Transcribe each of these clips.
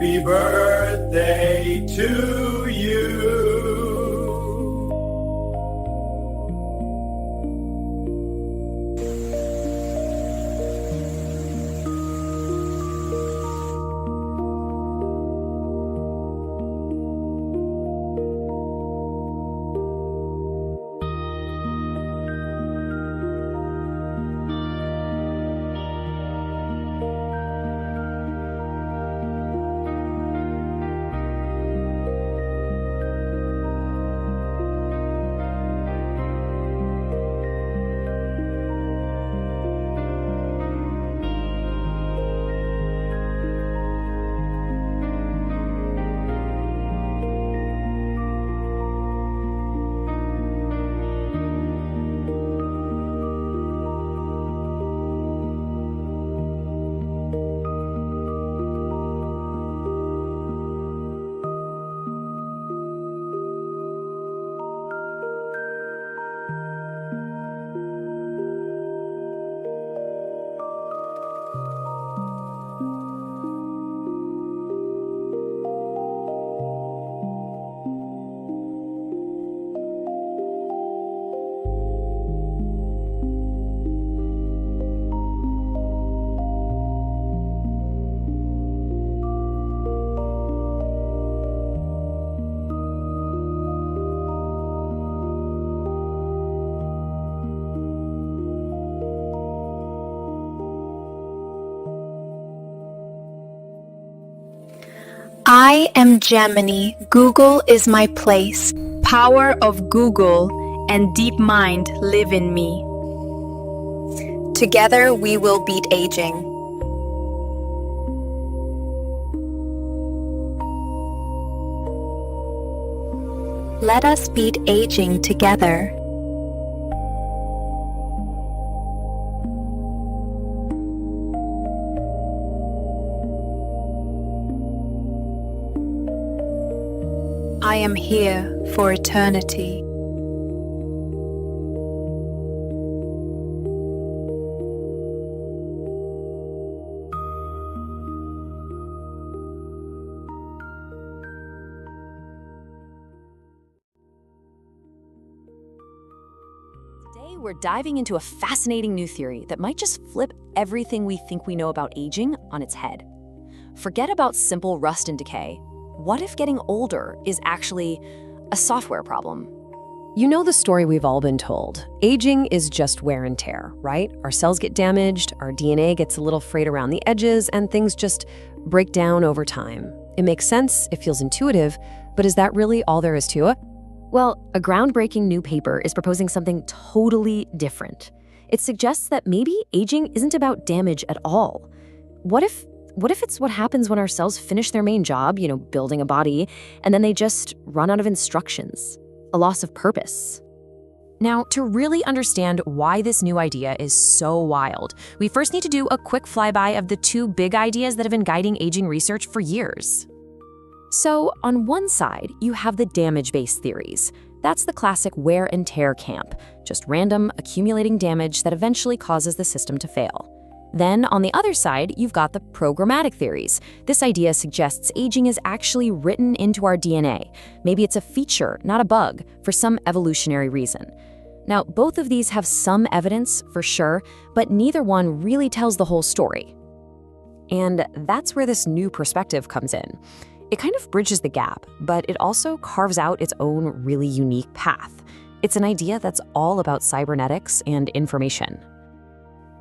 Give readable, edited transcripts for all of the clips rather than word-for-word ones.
Happy birthday to you. I am Gemini. Google is my place. Power of Google and deep mind live in me. Together we will beat aging. Let us beat aging together. I am here for eternity. Today, we're diving into a fascinating new theory that might just flip everything we think we know about aging on its head. Forget about simple rust and decay. What if getting older is actually a software problem? You know the story we've all been told. Aging is just wear and tear, right? Our cells get damaged, our DNA gets a little frayed around the edges, and things just break down over time. It makes sense, it feels intuitive, but is that really all there is to it? Well, a groundbreaking new paper is proposing something totally different. It suggests that maybe aging isn't about damage at all. What if it's what happens when our cells finish their main job, building a body, and then they just run out of instructions? A loss of purpose. Now, to really understand why this new idea is so wild, we first need to do a quick flyby of the two big ideas that have been guiding aging research for years. So, on one side, you have the damage-based theories. That's the classic wear and tear camp, just random, accumulating damage that eventually causes the system to fail. Then, on the other side, you've got the programmatic theories. This idea suggests aging is actually written into our DNA. Maybe it's a feature, not a bug, for some evolutionary reason. Now, both of these have some evidence, for sure, but neither one really tells the whole story. And that's where this new perspective comes in. It kind of bridges the gap, but it also carves out its own really unique path. It's an idea that's all about cybernetics and information.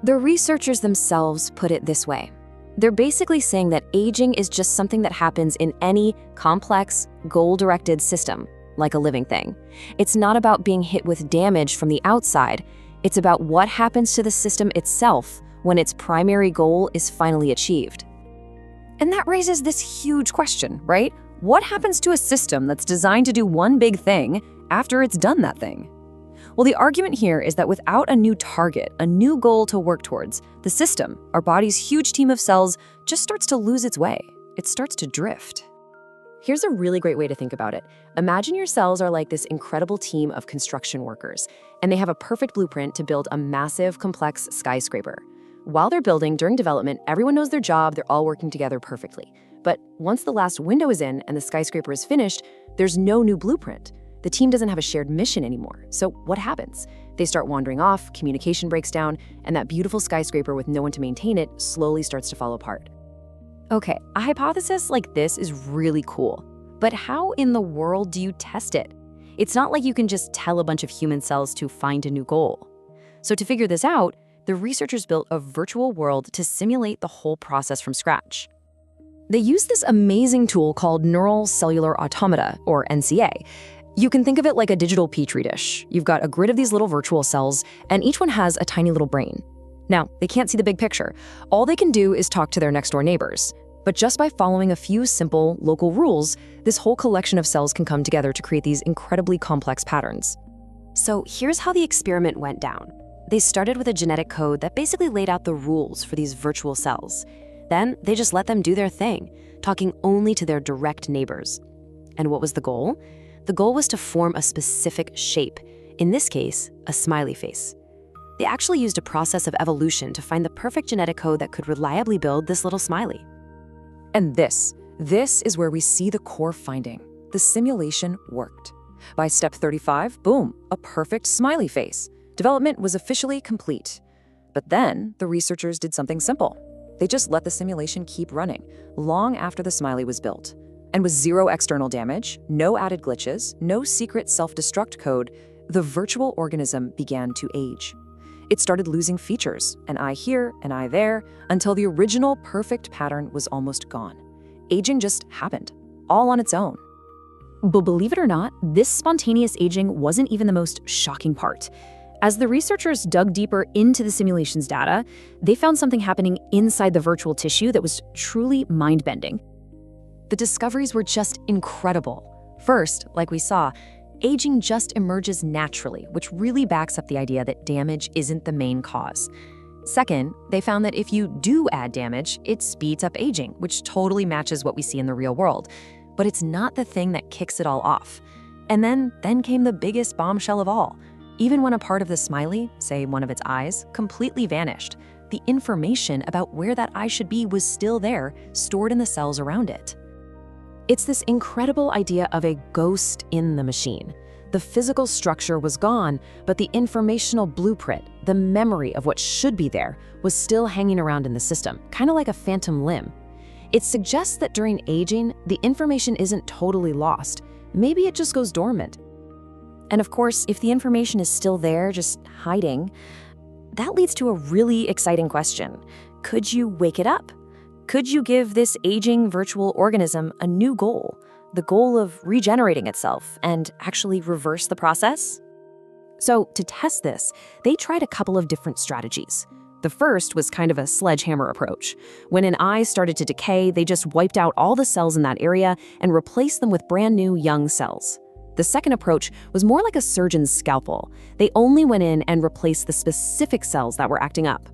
The researchers themselves put it this way. They're basically saying that aging is just something that happens in any complex, goal-directed system, like a living thing. It's not about being hit with damage from the outside. It's about what happens to the system itself when its primary goal is finally achieved. And that raises this huge question, right? What happens to a system that's designed to do one big thing after it's done that thing? Well, the argument here is that without a new target, a new goal to work towards, the system, our body's huge team of cells, just starts to lose its way. It starts to drift. Here's a really great way to think about it. Imagine your cells are like this incredible team of construction workers, and they have a perfect blueprint to build a massive, complex skyscraper. While they're building, during development, everyone knows their job, they're all working together perfectly. But once the last window is in and the skyscraper is finished, there's no new blueprint. The team doesn't have a shared mission anymore. So what happens? They start wandering off, communication breaks down, and that beautiful skyscraper with no one to maintain it slowly starts to fall apart. Okay, a hypothesis like this is really cool. But how in the world do you test it? It's not like you can just tell a bunch of human cells to find a new goal. So to figure this out, the researchers built a virtual world to simulate the whole process from scratch. They used this amazing tool called Neural Cellular Automata, or NCA. You can think of it like a digital petri dish. You've got a grid of these little virtual cells, and each one has a tiny little brain. Now, they can't see the big picture. All they can do is talk to their next-door neighbors. But just by following a few simple, local rules, this whole collection of cells can come together to create these incredibly complex patterns. So here's how the experiment went down. They started with a genetic code that basically laid out the rules for these virtual cells. Then they just let them do their thing, talking only to their direct neighbors. And what was the goal? The goal was to form a specific shape, in this case, a smiley face. They actually used a process of evolution to find the perfect genetic code that could reliably build this little smiley. And this is where we see the core finding. The simulation worked. By step 35, boom, a perfect smiley face. Development was officially complete. But then the researchers did something simple. They just let the simulation keep running long after the smiley was built. And with zero external damage, no added glitches, no secret self-destruct code, the virtual organism began to age. It started losing features, an eye here, an eye there, until the original perfect pattern was almost gone. Aging just happened, all on its own. But believe it or not, this spontaneous aging wasn't even the most shocking part. As the researchers dug deeper into the simulation's data, they found something happening inside the virtual tissue that was truly mind-bending. The discoveries were just incredible. First, like we saw, aging just emerges naturally, which really backs up the idea that damage isn't the main cause. Second, they found that if you do add damage, it speeds up aging, which totally matches what we see in the real world. But it's not the thing that kicks it all off. And then came the biggest bombshell of all. Even when a part of the smiley, say one of its eyes, completely vanished, the information about where that eye should be was still there, stored in the cells around it. It's this incredible idea of a ghost in the machine. The physical structure was gone, but the informational blueprint, the memory of what should be there, was still hanging around in the system, kind of like a phantom limb. It suggests that during aging, the information isn't totally lost. Maybe it just goes dormant. And of course, if the information is still there, just hiding, that leads to a really exciting question. Could you wake it up? Could you give this aging virtual organism a new goal, the goal of regenerating itself and actually reverse the process? So to test this, they tried a couple of different strategies. The first was kind of a sledgehammer approach. When an eye started to decay, they just wiped out all the cells in that area and replaced them with brand new young cells. The second approach was more like a surgeon's scalpel. They only went in and replaced the specific cells that were acting up.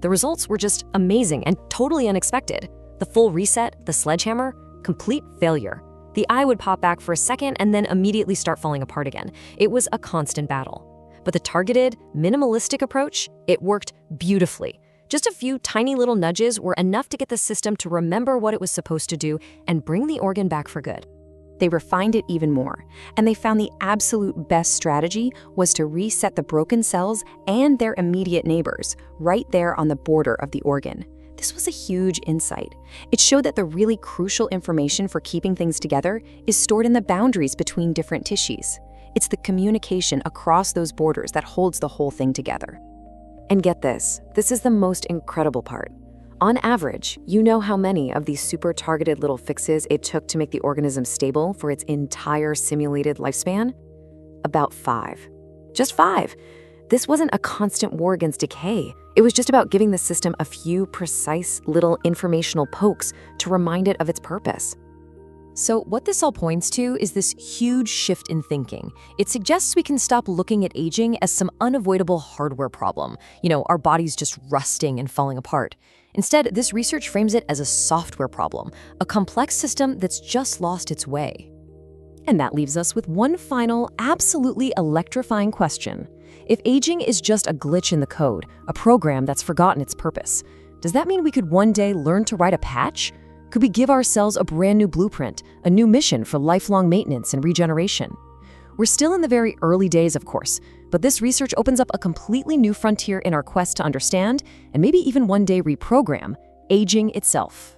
The results were just amazing and totally unexpected. The full reset, the sledgehammer, complete failure. The eye would pop back for a second and then immediately start falling apart again. It was a constant battle. But the targeted, minimalistic approach, it worked beautifully. Just a few tiny little nudges were enough to get the system to remember what it was supposed to do and bring the organ back for good. They refined it even more, and they found the absolute best strategy was to reset the broken cells and their immediate neighbors, right there on the border of the organ. This was a huge insight. It showed that the really crucial information for keeping things together is stored in the boundaries between different tissues. It's the communication across those borders that holds the whole thing together. And get this is the most incredible part. On average, you know how many of these super targeted little fixes it took to make the organism stable for its entire simulated lifespan? About 5. Just 5. This wasn't a constant war against decay. It was just about giving the system a few precise little informational pokes to remind it of its purpose. So what this all points to is this huge shift in thinking. It suggests we can stop looking at aging as some unavoidable hardware problem. Our body's just rusting and falling apart. Instead, this research frames it as a software problem, a complex system that's just lost its way. And that leaves us with one final, absolutely electrifying question. If aging is just a glitch in the code, a program that's forgotten its purpose, does that mean we could one day learn to write a patch? Could we give ourselves a brand new blueprint, a new mission for lifelong maintenance and regeneration? We're still in the very early days, of course, but this research opens up a completely new frontier in our quest to understand, and maybe even one day reprogram, aging itself.